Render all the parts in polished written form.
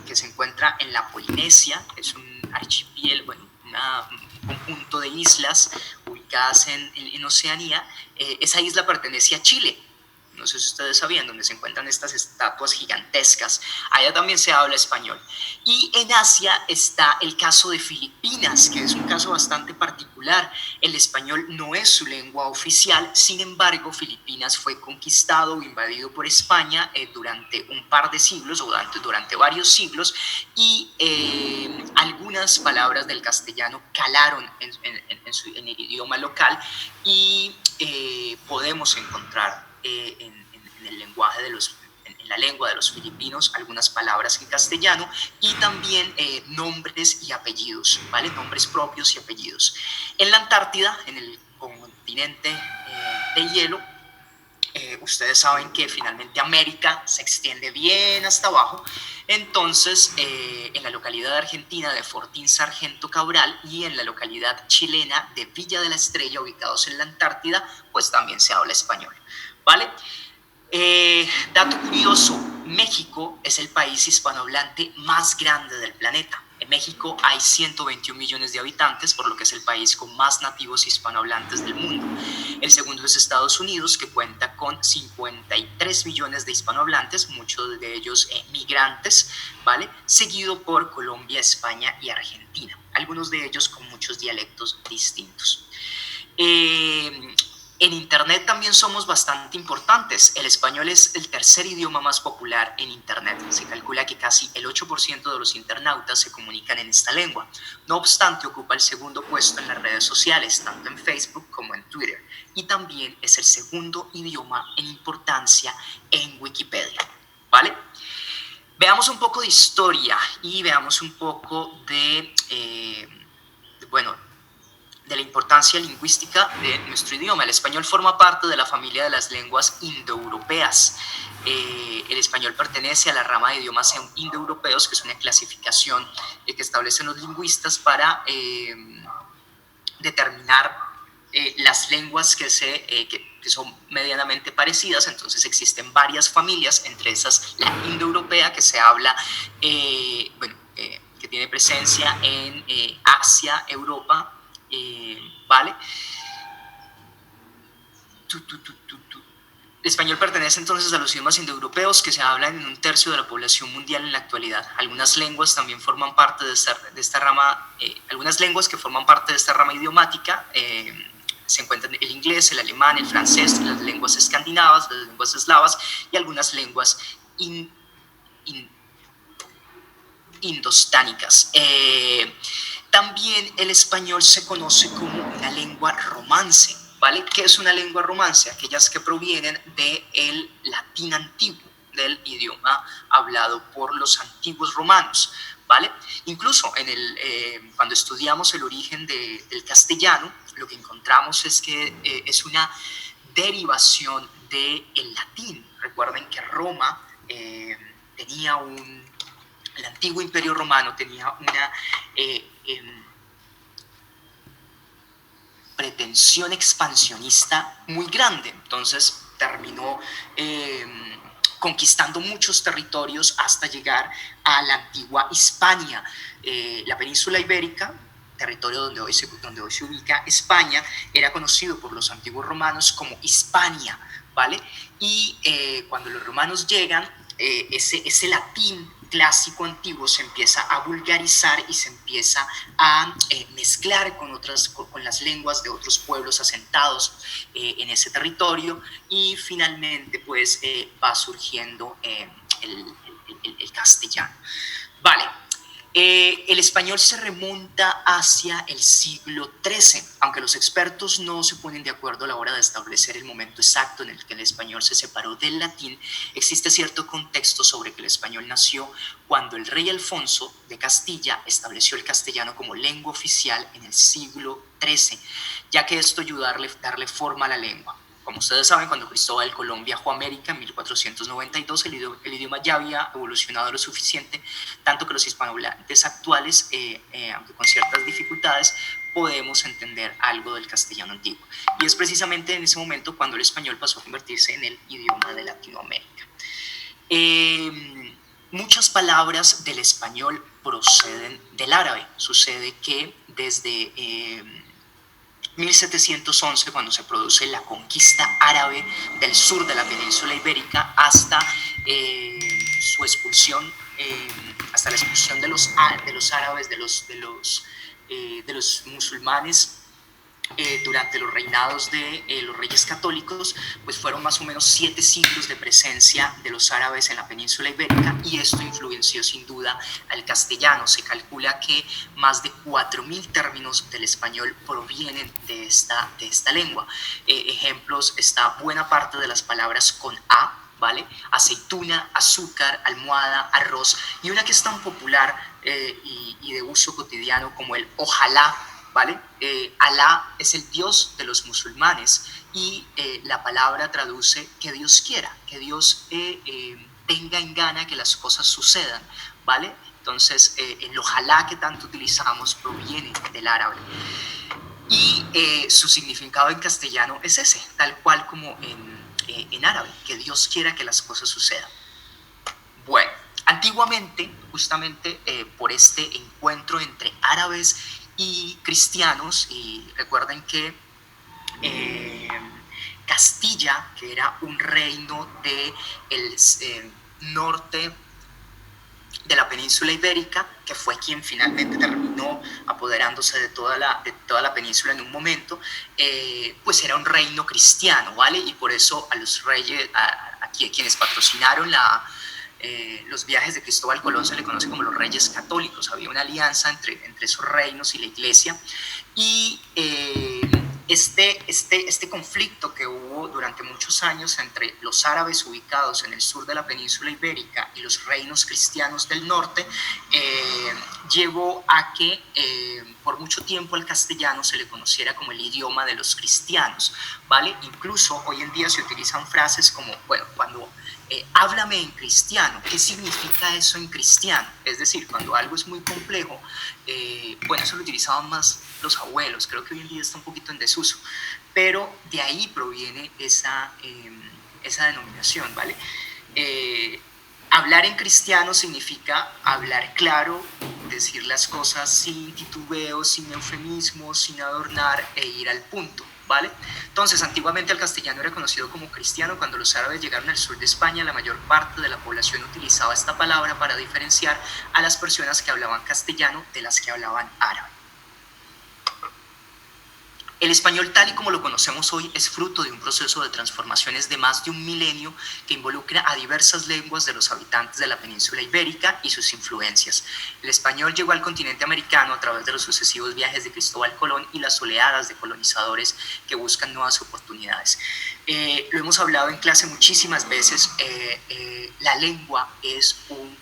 que se encuentra en la Polinesia, es un archipiélago, bueno, un conjunto de islas ubicadas en Oceanía. Esa isla pertenece a Chile. No sé si ustedes sabían, donde se encuentran estas estatuas gigantescas. Allá también se habla español. Y en Asia está el caso de Filipinas, que es un caso bastante particular. El español no es su lengua oficial, sin embargo, Filipinas fue conquistado o invadido por España durante un par de siglos o durante varios siglos, y algunas palabras del castellano calaron en el idioma local, y podemos encontrar en el lenguaje de los, en la lengua de los filipinos algunas palabras en castellano, y también nombres y apellidos, ¿vale? Nombres propios y apellidos. En la Antártida, en el continente de hielo, ustedes saben que finalmente América se extiende bien hasta abajo. Entonces, en la localidad argentina de Fortín Sargento Cabral y en la localidad chilena de Villa de la Estrella, ubicados en la Antártida, pues también se habla español, ¿vale? Dato curioso, México es el país hispanohablante más grande del planeta. En México hay 121 millones de habitantes, por lo que es el país con más nativos hispanohablantes del mundo. El segundo es Estados Unidos, que cuenta con 53 millones de hispanohablantes, muchos de ellos migrantes, ¿vale? Seguido por Colombia, España y Argentina, algunos de ellos con muchos dialectos distintos. En Internet también somos bastante importantes. El español es el tercer idioma más popular en Internet. Se calcula que casi el 8% de los internautas se comunican en esta lengua. No obstante, ocupa el segundo puesto en las redes sociales, tanto en Facebook como en Twitter. Y también es el segundo idioma en importancia en Wikipedia, ¿vale? Veamos un poco de historia y veamos un poco de de la importancia lingüística de nuestro idioma. El español forma parte de la familia de las lenguas indoeuropeas. El español pertenece a la rama de idiomas indoeuropeos, que es una clasificación que establecen los lingüistas para determinar las lenguas que son medianamente parecidas. Entonces existen varias familias, entre esas la indoeuropea, que se habla, que tiene presencia en Asia, Europa, ¿vale? El español pertenece entonces a los idiomas indoeuropeos que se hablan en un tercio de la población mundial en la actualidad. Algunas lenguas también forman parte de esta rama, algunas lenguas que forman parte de esta rama idiomática se encuentran el inglés, el alemán, el francés, las lenguas escandinavas, las lenguas eslavas y algunas lenguas indostánicas. También el español se conoce como una lengua romance, ¿vale? ¿Qué es una lengua romance? Aquellas que provienen del latín antiguo, del idioma hablado por los antiguos romanos, ¿vale? Incluso cuando estudiamos el origen del castellano, lo que encontramos es que es una derivación del latín. Recuerden que Roma tenía el antiguo imperio romano tenía una pretensión expansionista muy grande. Entonces terminó conquistando muchos territorios hasta llegar a la antigua Hispania. La península ibérica, territorio donde hoy se ubica España, era conocido por los antiguos romanos como Hispania, ¿vale? Y cuando los romanos llegan, ese latín clásico antiguo se empieza a vulgarizar y se empieza a mezclar con las lenguas de otros pueblos asentados en ese territorio, y finalmente pues va surgiendo el castellano. Vale. El español se remonta hacia el siglo XIII, aunque los expertos no se ponen de acuerdo a la hora de establecer el momento exacto en el que el español se separó del latín. Existe cierto contexto sobre que el español nació cuando el rey Alfonso de Castilla estableció el castellano como lengua oficial en el siglo XIII, ya que esto ayudó a darle forma a la lengua. Como ustedes saben, cuando Cristóbal Colón viajó a América en 1492, el idioma ya había evolucionado lo suficiente, tanto que los hispanohablantes actuales, aunque con ciertas dificultades, podemos entender algo del castellano antiguo. Y es precisamente en ese momento cuando el español pasó a convertirse en el idioma de Latinoamérica. Muchas palabras del español proceden del árabe. Sucede que desde 1711, cuando se produce la conquista árabe del sur de la península ibérica, hasta su expulsión, hasta la expulsión de los árabes, de los musulmanes, durante los reinados de los reyes católicos, pues fueron más o menos 7 siglos de presencia de los árabes en la península ibérica, y esto influenció sin duda al castellano. Se calcula que más de 4.000 términos del español provienen de esta lengua. Ejemplos, está buena parte de las palabras con A, ¿vale? Aceituna, azúcar, almohada, arroz, y una que es tan popular y de uso cotidiano como el ojalá, ¿vale? Alá es el Dios de los musulmanes, y la palabra traduce que Dios quiera, que Dios tenga en gana que las cosas sucedan, ¿vale? Entonces, el ojalá que tanto utilizamos proviene del árabe. Y su significado en castellano es ese, tal cual como en árabe, que Dios quiera que las cosas sucedan. Bueno, antiguamente, justamente por este encuentro entre árabes y cristianos, y recuerden que Castilla, que era un reino del norte de la península ibérica, que fue quien finalmente terminó apoderándose de toda la península en un momento, pues era un reino cristiano, ¿vale? Y por eso a los reyes, a quienes patrocinaron los viajes de Cristóbal Colón, se le conoce como los reyes católicos. Había una alianza entre esos reinos y la iglesia, y este conflicto que hubo durante muchos años entre los árabes ubicados en el sur de la península ibérica y los reinos cristianos del norte, llevó a que por mucho tiempo al castellano se le conociera como el idioma de los cristianos, ¿vale? Incluso hoy en día se utilizan frases como, bueno, cuando háblame en cristiano. ¿Qué significa eso en cristiano? Es decir, cuando algo es muy complejo, bueno, eso lo utilizaban más los abuelos, creo que hoy en día está un poquito en desuso, pero de ahí proviene esa denominación, ¿vale? Hablar en cristiano significa hablar claro, decir las cosas sin titubeo, sin eufemismos, sin adornar, e ir al punto, ¿vale? Entonces, antiguamente el castellano era conocido como cristiano. Cuando los árabes llegaron al sur de España, la mayor parte de la población utilizaba esta palabra para diferenciar a las personas que hablaban castellano de las que hablaban árabe. El español, tal y como lo conocemos hoy, es fruto de un proceso de transformaciones de más de un milenio que involucra a diversas lenguas de los habitantes de la península ibérica y sus influencias. El español llegó al continente americano a través de los sucesivos viajes de Cristóbal Colón y las oleadas de colonizadores que buscan nuevas oportunidades. Lo hemos hablado en clase muchísimas veces, la lengua es un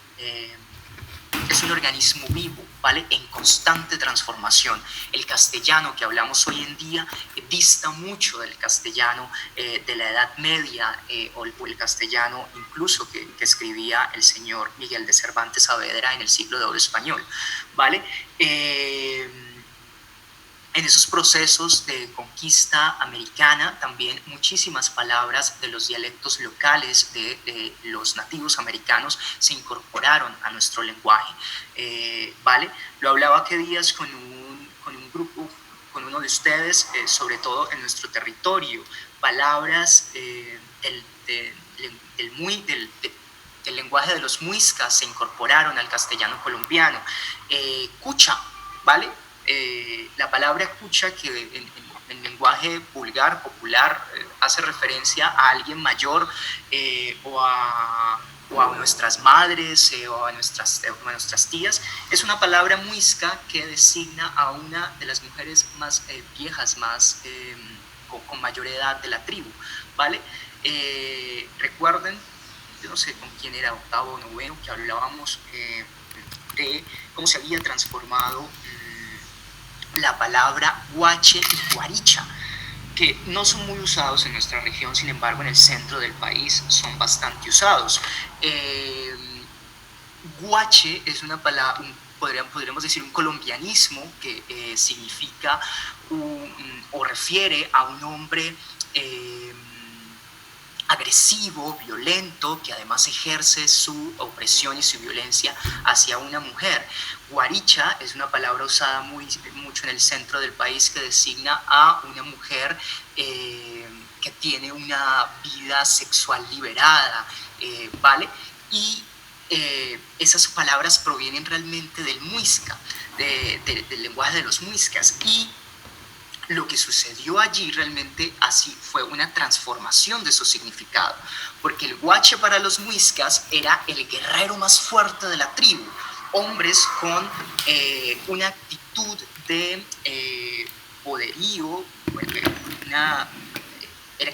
organismo vivo, ¿vale? En constante transformación. El castellano que hablamos hoy en día dista mucho del castellano de la Edad Media, o el castellano incluso que escribía el señor Miguel de Cervantes Saavedra en el siglo de oro español, ¿vale? En esos procesos de conquista americana, también muchísimas palabras de los dialectos locales de los nativos americanos se incorporaron a nuestro lenguaje, ¿vale? Lo hablaba hace días con un grupo, con uno de ustedes, sobre todo en nuestro territorio, palabras del lenguaje de los muiscas se incorporaron al castellano colombiano. Cucha, ¿vale? La palabra cucha, que en lenguaje vulgar, popular, hace referencia a alguien mayor, o a nuestras madres, o a nuestras tías, es una palabra muisca que designa a una de las mujeres más viejas, más con mayor edad de la tribu, ¿vale? Recuerden, yo no sé con quién era, octavo o noveno, que hablábamos de cómo se había transformado la palabra guache y guaricha, que no son muy usados en nuestra región, sin embargo en el centro del país son bastante usados. Guache es una palabra, podríamos decir un colombianismo que significa o refiere a un hombre agresivo, violento, que además ejerce su opresión y su violencia hacia una mujer. Guaricha es una palabra usada mucho en el centro del país que designa a una mujer que tiene una vida sexual liberada, ¿vale? Y esas palabras provienen realmente del muisca, del lenguaje de los muiscas, y lo que sucedió allí realmente así fue una transformación de su significado, porque el guache para los muiscas era el guerrero más fuerte de la tribu, hombres con una actitud de poderío,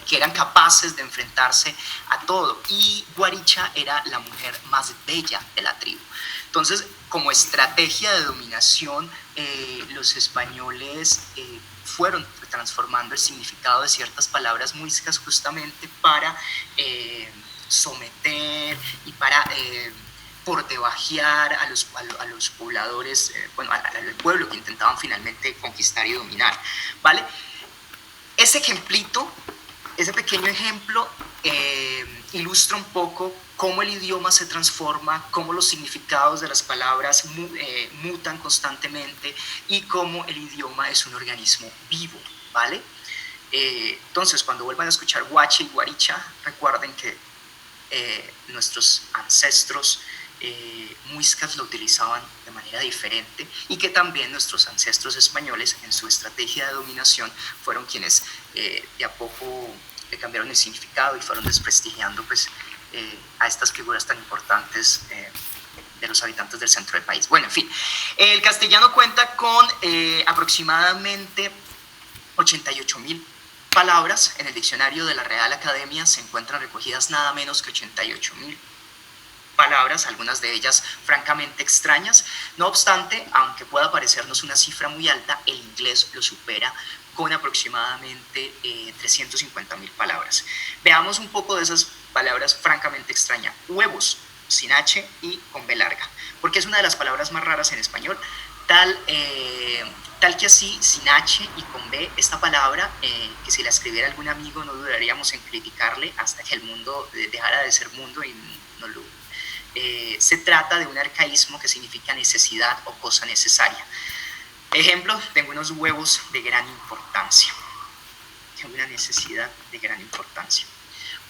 que eran capaces de enfrentarse a todo, y Guaricha era la mujer más bella de la tribu. Entonces, como estrategia de dominación, los españoles fueron transformando el significado de ciertas palabras muiscas justamente para someter y para por debajear a los pobladores, bueno, al pueblo que intentaban finalmente conquistar y dominar, ¿vale? Ese ejemplito, ese pequeño ejemplo ilustra un poco cómo el idioma se transforma, cómo los significados de las palabras mutan constantemente y cómo el idioma es un organismo vivo, ¿vale? Entonces, cuando vuelvan a escuchar guache y guaricha, recuerden que nuestros ancestros muiscas lo utilizaban de manera diferente y que también nuestros ancestros españoles en su estrategia de dominación fueron quienes de a poco le cambiaron el significado y fueron desprestigiando pues, a estas figuras tan importantes de los habitantes del centro del país. Bueno, en fin, el castellano cuenta con aproximadamente 88,000 palabras. En el diccionario de la Real Academia se encuentran recogidas nada menos que 88,000 palabras, algunas de ellas francamente extrañas. No obstante, aunque pueda parecernos una cifra muy alta, el inglés lo supera con aproximadamente 350,000 palabras. Veamos un poco de esas palabras francamente extrañas. Huevos, sin H y con B larga, porque es una de las palabras más raras en español. Tal que así, sin H y con B, esta palabra, que si la escribiera algún amigo no dudaríamos en criticarle hasta que el mundo dejara de ser mundo y no lo... se trata de un arcaísmo que significa necesidad o cosa necesaria. Ejemplo, tengo unos huevos de gran importancia. Tengo una necesidad de gran importancia.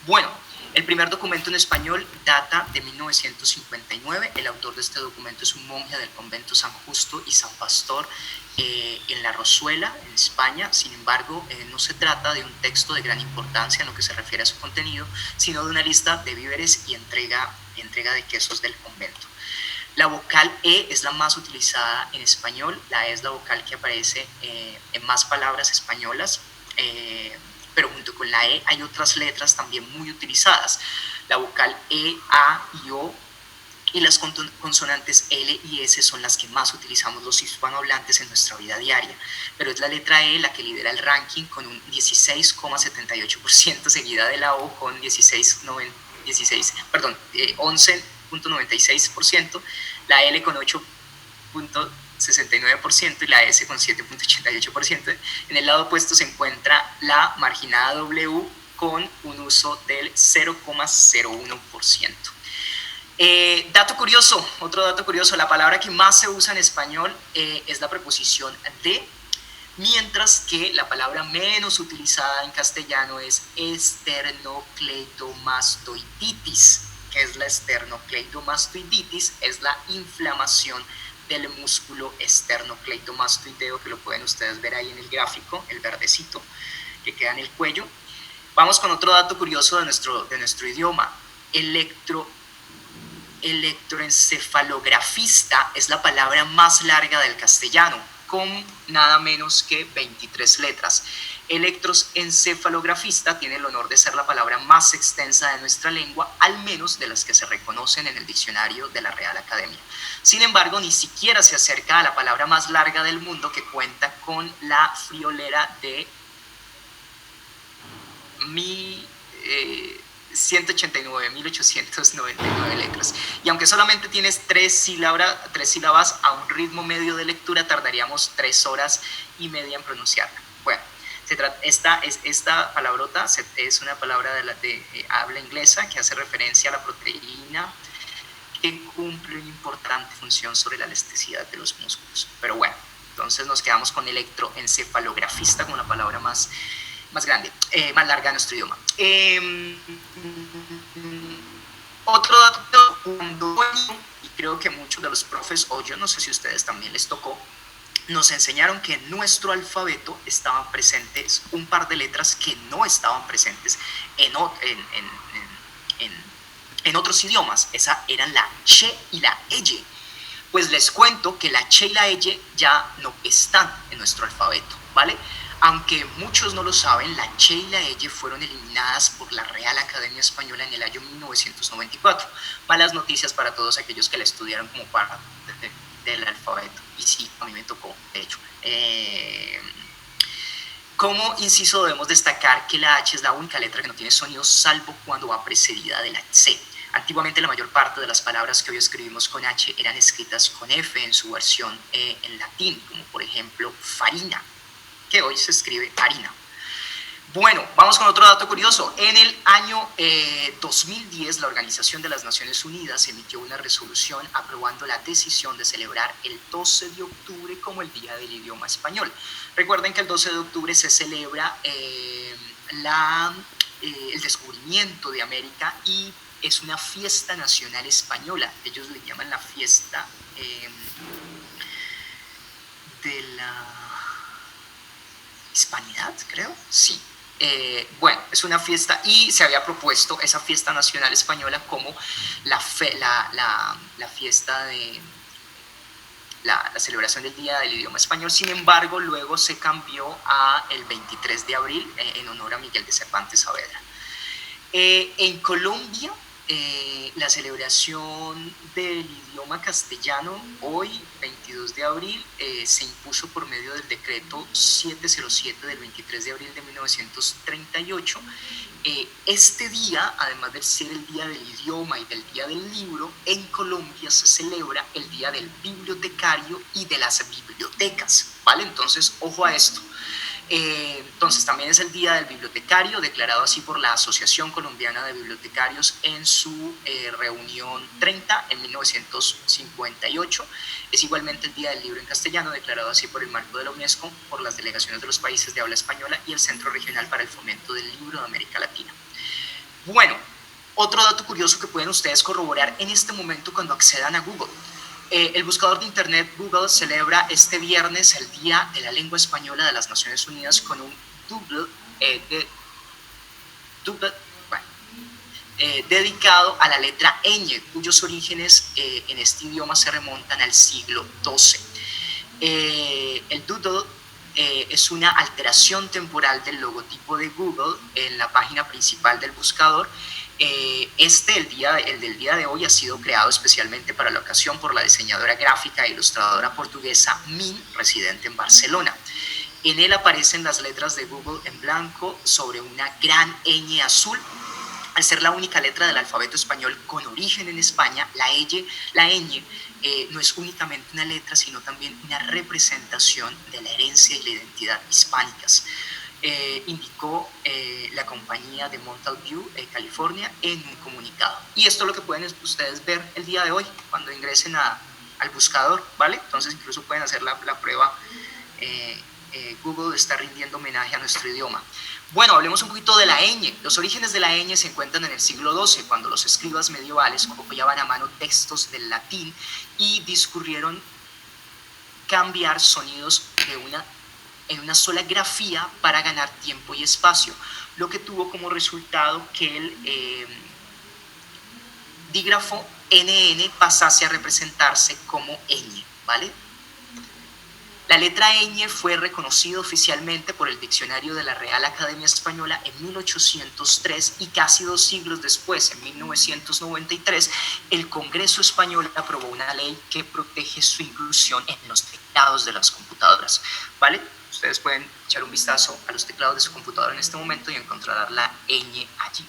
Bueno, el primer documento en español data de 1959. El autor de este documento es un monje del convento San Justo y San Pastor en La Rosuela, en España. Sin embargo, no se trata de un texto de gran importancia en lo que se refiere a su contenido, sino de una lista de víveres y entrega de quesos del convento. La vocal E es la más utilizada en español. La E es la vocal que aparece en más palabras españolas, pero junto con la E hay otras letras también muy utilizadas. La vocal E, A y O, y las consonantes L y S son las que más utilizamos los hispanohablantes en nuestra vida diaria, pero es la letra E la que lidera el ranking con un 16,78%, seguida de la O con 11,96%, la L con 8,69% y la S con 7,88%. En el lado opuesto se encuentra la marginada W con un uso del 0,01%. Dato curioso, otro dato curioso, la palabra que más se usa en español es la preposición de, mientras que la palabra menos utilizada en castellano es esternocleidomastoiditis. ¿Qué es la esternocleidomastoiditis? Es la inflamación del músculo esternocleidomastoideo, que lo pueden ustedes ver ahí en el gráfico, el verdecito que queda en el cuello. Vamos con otro dato curioso de nuestro idioma. Electroencefalografista es la palabra más larga del castellano, con nada menos que 23 letras. Electroencefalografista tiene el honor de ser la palabra más extensa de nuestra lengua, al menos de las que se reconocen en el diccionario de la Real Academia. Sin embargo, ni siquiera se acerca a la palabra más larga del mundo, que cuenta con la friolera de 189.899 letras. Y aunque solamente tienes tres sílabas a un ritmo medio de lectura, tardaríamos 3 horas y media en pronunciarla. Bueno, Esta palabrota es una palabra de habla inglesa que hace referencia a la proteína que cumple una importante función sobre la elasticidad de los músculos. Pero bueno, entonces nos quedamos con electroencefalografista como la palabra más grande, más larga de nuestro idioma. Otro dato, y creo que muchos de los profes, o yo no sé si a ustedes también les tocó, nos enseñaron que en nuestro alfabeto estaban presentes un par de letras que no estaban presentes en otros idiomas. Esas eran la ch y la ey. Pues les cuento que la ch y la ey ya no están en nuestro alfabeto, ¿vale? Aunque muchos no lo saben, la ch y la ey fueron eliminadas por la Real Academia Española en el año 1994. Malas noticias para todos aquellos que la estudiaron como parte del alfabeto. Y sí, a mí me tocó, de hecho. Como inciso, debemos destacar que la H es la única letra que no tiene sonido, salvo cuando va precedida de la C. Antiguamente la mayor parte de las palabras que hoy escribimos con H eran escritas con F en su versión en latín, como por ejemplo farina, que hoy se escribe harina. Bueno, vamos con otro dato curioso. En el año 2010, la Organización de las Naciones Unidas emitió una resolución aprobando la decisión de celebrar el 12 de octubre como el Día del Idioma Español. Recuerden que el 12 de octubre se celebra el descubrimiento de América y es una fiesta nacional española. Ellos le llaman la fiesta de la hispanidad, creo, sí. Bueno, es una fiesta y se había propuesto esa fiesta nacional española como la fiesta de la celebración del Día del Idioma Español. Sin embargo, luego se cambió a el 23 de abril en honor a Miguel de Cervantes Saavedra. En Colombia, la celebración del idioma castellano hoy, 22 de abril, se impuso por medio del decreto 707 del 23 de abril de 1938. Este día, además de ser el Día del Idioma y del Día del Libro, en Colombia se celebra el Día del Bibliotecario y de las bibliotecas, ¿vale? Entonces, ojo a esto. Entonces también es el Día del Bibliotecario, declarado así por la Asociación Colombiana de Bibliotecarios en su reunión 30 en 1958. Es igualmente el Día del Libro en castellano, declarado así por el marco de la UNESCO, por las delegaciones de los países de habla española y el Centro Regional para el Fomento del Libro de América Latina. Bueno, otro dato curioso que pueden ustedes corroborar en este momento cuando accedan a Google. El buscador de internet Google celebra este viernes el Día de la Lengua Española de las Naciones Unidas con un dedicado a la letra ñ, cuyos orígenes en este idioma se remontan al siglo XII. El doodle es una alteración temporal del logotipo de Google en la página principal del buscador. El del día de hoy ha sido creado especialmente para la ocasión por la diseñadora gráfica e ilustradora portuguesa Min, residente en Barcelona. En él aparecen las letras de Google en blanco sobre una gran ñ azul. Al ser la única letra del alfabeto español con origen en España, la ñ no es únicamente una letra, sino también una representación de la herencia y la identidad hispánicas. Indicó la compañía de Mountain View, California, en un comunicado. Y esto es lo que pueden ustedes ver el día de hoy cuando ingresen al buscador, ¿vale? Entonces incluso pueden hacer la prueba. Google está rindiendo homenaje a nuestro idioma. Bueno, hablemos un poquito de la ñ. Los orígenes de la ñ se encuentran en el siglo XII, cuando los escribas medievales copiaban a mano textos del latín y discurrieron cambiar sonidos en una sola grafía para ganar tiempo y espacio, lo que tuvo como resultado que el dígrafo NN pasase a representarse como ñ, ¿vale? La letra ñ fue reconocida oficialmente por el Diccionario de la Real Academia Española en 1803 y casi 2 siglos después, en 1993, el Congreso Español aprobó una ley que protege su inclusión en los teclados de las computadoras, ¿vale? Ustedes pueden echar un vistazo a los teclados de su computadora en este momento y encontrarán la ñ allí.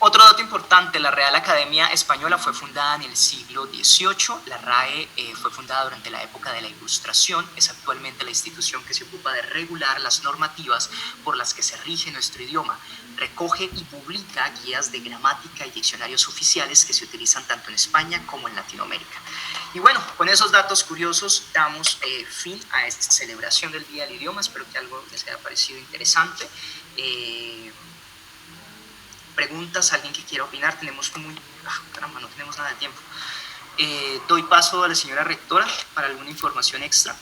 Otro dato importante, la Real Academia Española fue fundada en el siglo XVIII. La RAE fue fundada durante la época de la Ilustración. Es actualmente la institución que se ocupa de regular las normativas por las que se rige nuestro idioma. Recoge y publica guías de gramática y diccionarios oficiales que se utilizan tanto en España como en Latinoamérica. Y bueno, con esos datos curiosos damos fin a esta celebración del Día del Idioma. Espero que algo les haya parecido interesante. Preguntas, alguien que quiera opinar. Caramba, no tenemos nada de tiempo. Doy paso a la señora rectora para alguna información extra.